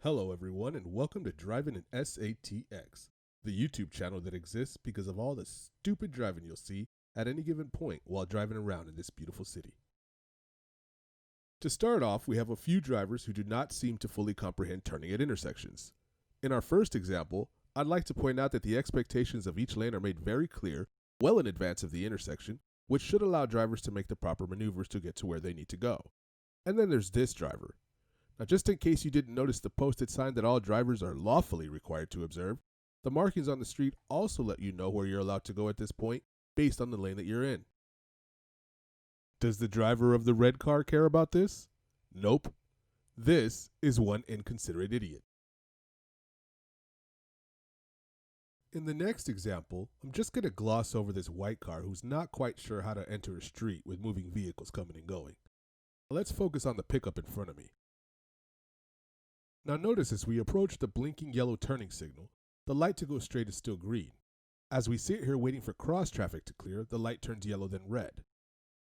Hello everyone and welcome to Driving in SATX, the YouTube channel that exists because of all the stupid driving you'll see at any given point while driving around in this beautiful city. To start off, we have a few drivers who do not seem to fully comprehend turning at intersections. In our first example, I'd like to point out that the expectations of each lane are made very clear, well in advance of the intersection, which should allow drivers to make the proper maneuvers to get to where they need to go. And then there's this driver. Now, just in case you didn't notice the posted sign that all drivers are lawfully required to observe, the markings on the street also let you know where you're allowed to go at this point based on the lane that you're in. Does the driver of the red car care about this? Nope. This is one inconsiderate idiot. In the next example, I'm just going to gloss over this white car who's not quite sure how to enter a street with moving vehicles coming and going. Let's focus on the pickup in front of me. Now notice as we approach the blinking yellow turning signal, the light to go straight is still green. As we sit here waiting for cross traffic to clear, the light turns yellow then red.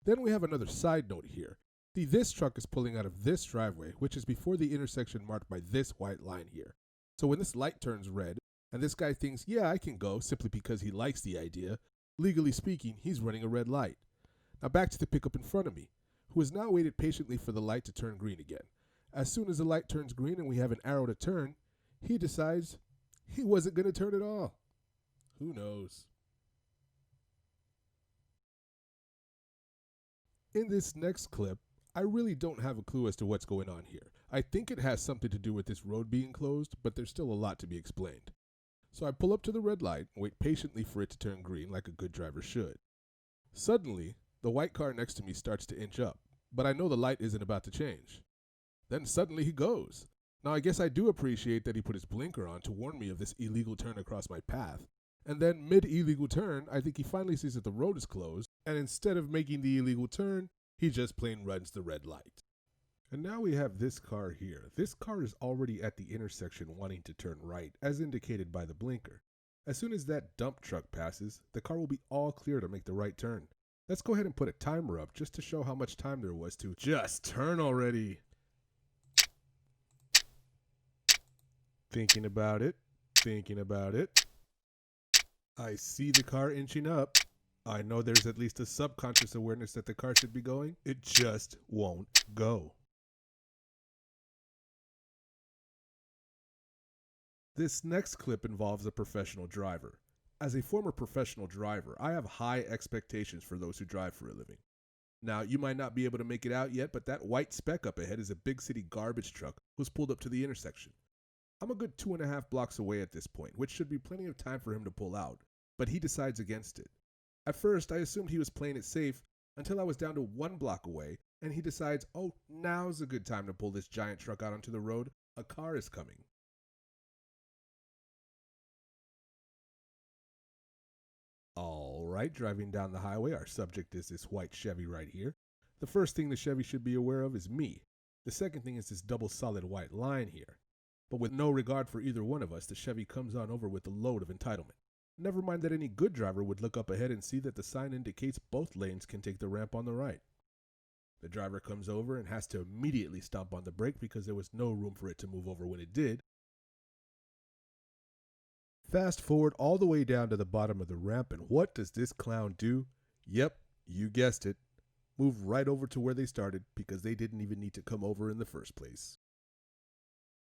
Then we have another side note here. See, this truck is pulling out of this driveway, which is before the intersection marked by this white line here. So when this light turns red, and this guy thinks, yeah, I can go, simply because he likes the idea, legally speaking, he's running a red light. Now back to the pickup in front of me, who has now waited patiently for the light to turn green again. As soon as the light turns green and we have an arrow to turn, he decides he wasn't going to turn at all. Who knows? In this next clip, I really don't have a clue as to what's going on here. I think it has something to do with this road being closed, but there's still a lot to be explained. So I pull up to the red light and wait patiently for it to turn green like a good driver should. Suddenly, the white car next to me starts to inch up, but I know the light isn't about to change. Then suddenly he goes. Now I guess I do appreciate that he put his blinker on to warn me of this illegal turn across my path. And then mid-illegal turn, I think he finally sees that the road is closed, and instead of making the illegal turn, he just plain runs the red light. And now we have this car here. This car is already at the intersection wanting to turn right, as indicated by the blinker. As soon as that dump truck passes, the car will be all clear to make the right turn. Let's go ahead and put a timer up just to show how much time there was to just turn already. Thinking about it. I see the car inching up. I know there's at least a subconscious awareness that the car should be going. It just won't go. This next clip involves a professional driver. As a former professional driver, I have high expectations for those who drive for a living. Now, you might not be able to make it out yet, but that white speck up ahead is a big city garbage truck who's pulled up to the intersection. I'm a good 2.5 blocks away at this point, which should be plenty of time for him to pull out, but he decides against it. At first, I assumed he was playing it safe until I was down to 1 block away, and he decides, oh, now's a good time to pull this giant truck out onto the road. A car is coming. All right, driving down the highway, our subject is this white Chevy right here. The first thing the Chevy should be aware of is me. The second thing is this double solid white line here. But with no regard for either one of us, the Chevy comes on over with a load of entitlement. Never mind that any good driver would look up ahead and see that the sign indicates both lanes can take the ramp on the right. The driver comes over and has to immediately stomp on the brake because there was no room for it to move over when it did. Fast forward all the way down to the bottom of the ramp, and what does this clown do? Yep, you guessed it. Move right over to where they started because they didn't even need to come over in the first place.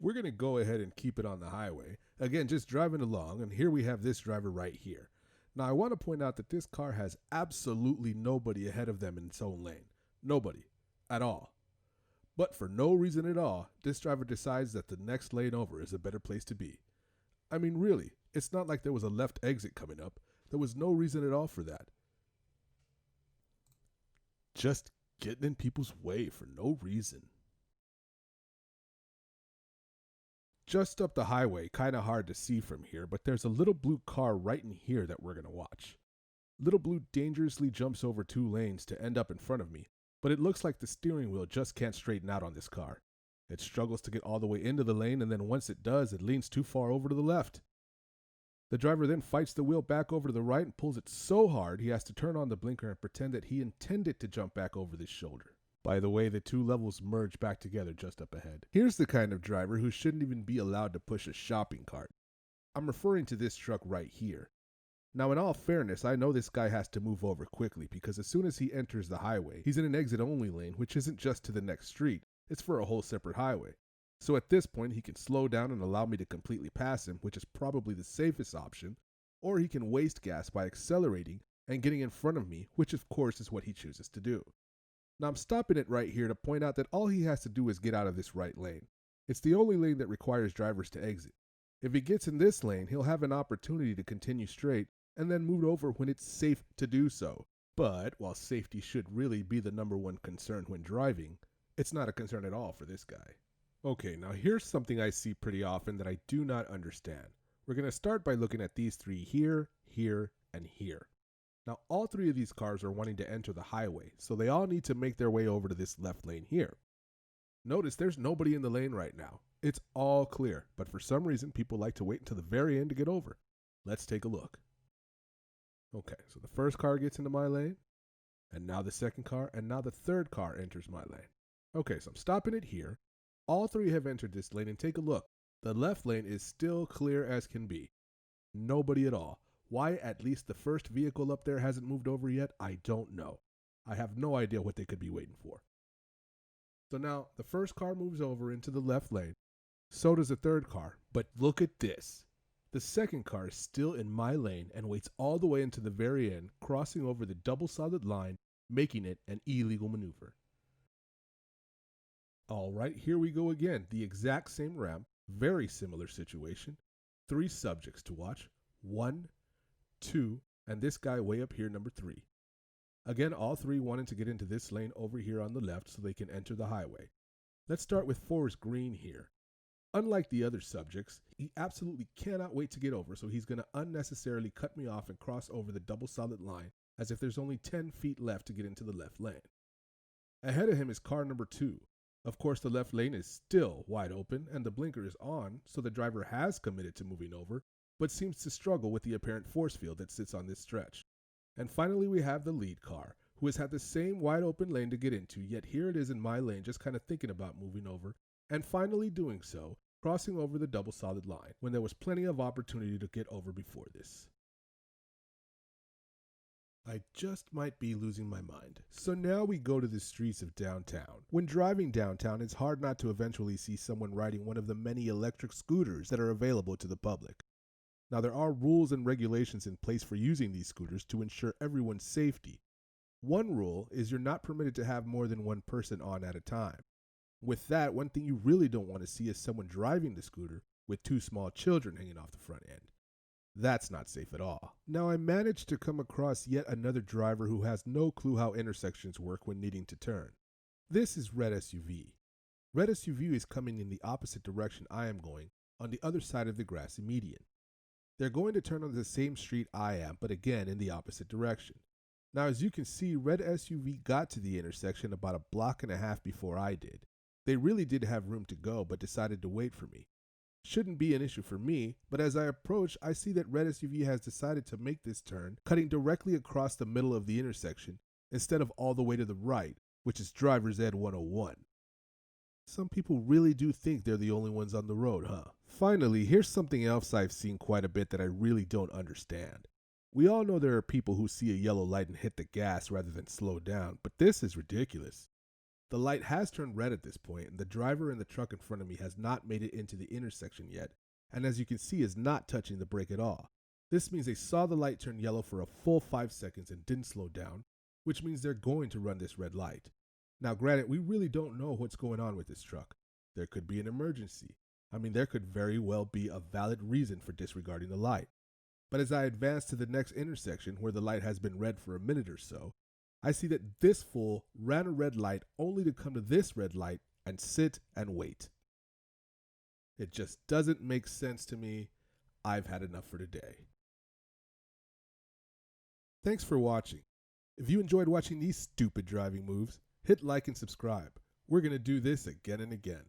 We're going to go ahead and keep it on the highway. Again, just driving along, and here we have this driver right here. Now, I want to point out that this car has absolutely nobody ahead of them in its own lane. Nobody. At all. But for no reason at all, this driver decides that the next lane over is a better place to be. I mean, really, it's not like there was a left exit coming up. There was no reason at all for that. Just getting in people's way for no reason. Just up the highway, kind of hard to see from here, but there's a little blue car right in here that we're going to watch. Little blue dangerously jumps over 2 lanes to end up in front of me, but it looks like the steering wheel just can't straighten out on this car. It struggles to get all the way into the lane, and then once it does, it leans too far over to the left. The driver then fights the wheel back over to the right and pulls it so hard he has to turn on the blinker and pretend that he intended to jump back over this shoulder. By the way, the two levels merge back together just up ahead. Here's the kind of driver who shouldn't even be allowed to push a shopping cart. I'm referring to this truck right here. Now, in all fairness, I know this guy has to move over quickly because as soon as he enters the highway, he's in an exit-only lane, which isn't just to the next street, it's for a whole separate highway. So at this point, he can slow down and allow me to completely pass him, which is probably the safest option, or he can waste gas by accelerating and getting in front of me, which of course is what he chooses to do. Now I'm stopping it right here to point out that all he has to do is get out of this right lane. It's the only lane that requires drivers to exit. If he gets in this lane, he'll have an opportunity to continue straight and then move over when it's safe to do so. But while safety should really be the number one concern when driving, it's not a concern at all for this guy. Okay, now here's something I see pretty often that I do not understand. We're going to start by looking at these three here, here, and here. Now all three of these cars are wanting to enter the highway, so they all need to make their way over to this left lane here. Notice there's nobody in the lane right now. It's all clear, but for some reason people like to wait until the very end to get over. Let's take a look. Okay, so the first car gets into my lane, and now the second car, and now the third car enters my lane. Okay, so I'm stopping it here. All three have entered this lane, and take a look. The left lane is still clear as can be. Nobody at all. Why at least the first vehicle up there hasn't moved over yet, I don't know. I have no idea what they could be waiting for. So now the first car moves over into the left lane. So does the third car, but look at this. The second car is still in my lane and waits all the way into the very end, crossing over the double solid line, making it an illegal maneuver. All right, here we go again. The exact same ramp, very similar situation. Three subjects to watch. 1, 2, and this guy way up here, number 3. Again, all three wanted to get into this lane over here on the left so they can enter the highway. Let's start with Forest Green here. Unlike the other subjects, he absolutely cannot wait to get over, so he's going to unnecessarily cut me off and cross over the double solid line as if there's only 10 feet left to get into the left lane. Ahead of him is car number 2. Of course, the left lane is still wide open and the blinker is on, so the driver has committed to moving over, but seems to struggle with the apparent force field that sits on this stretch. And finally, we have the lead car, who has had the same wide open lane to get into, yet here it is in my lane just kind of thinking about moving over, and finally doing so, crossing over the double solid line, when there was plenty of opportunity to get over before this. I just might be losing my mind. So now we go to the streets of downtown. When driving downtown, it's hard not to eventually see someone riding one of the many electric scooters that are available to the public. Now there are rules and regulations in place for using these scooters to ensure everyone's safety. One rule is you're not permitted to have more than one person on at a time. With that, one thing you really don't want to see is someone driving the scooter with 2 small children hanging off the front end. That's not safe at all. Now I managed to come across yet another driver who has no clue how intersections work when needing to turn. This is Red SUV. Red SUV is coming in the opposite direction I am going, on the other side of the grassy median. They're going to turn on the same street I am, but again in the opposite direction. Now as you can see, Red SUV got to the intersection about a block and a half before I did. They really did have room to go, but decided to wait for me. Shouldn't be an issue for me, but as I approach, I see that Red SUV has decided to make this turn, cutting directly across the middle of the intersection, instead of all the way to the right, which is driver's ed 101. Some people really do think they're the only ones on the road, huh? Finally, here's something else I've seen quite a bit that I really don't understand. We all know there are people who see a yellow light and hit the gas rather than slow down, but this is ridiculous. The light has turned red at this point, and the driver in the truck in front of me has not made it into the intersection yet, and as you can see is not touching the brake at all. This means they saw the light turn yellow for a full 5 seconds and didn't slow down, which means they're going to run this red light. Now granted, we really don't know what's going on with this truck. There could be an emergency. There could very well be a valid reason for disregarding the light. But as I advance to the next intersection where the light has been red for a minute or so, I see that this fool ran a red light only to come to this red light and sit and wait. It just doesn't make sense to me. I've had enough for today. Thanks for watching. If you enjoyed watching these stupid driving moves, hit like and subscribe. We're going to do this again and again.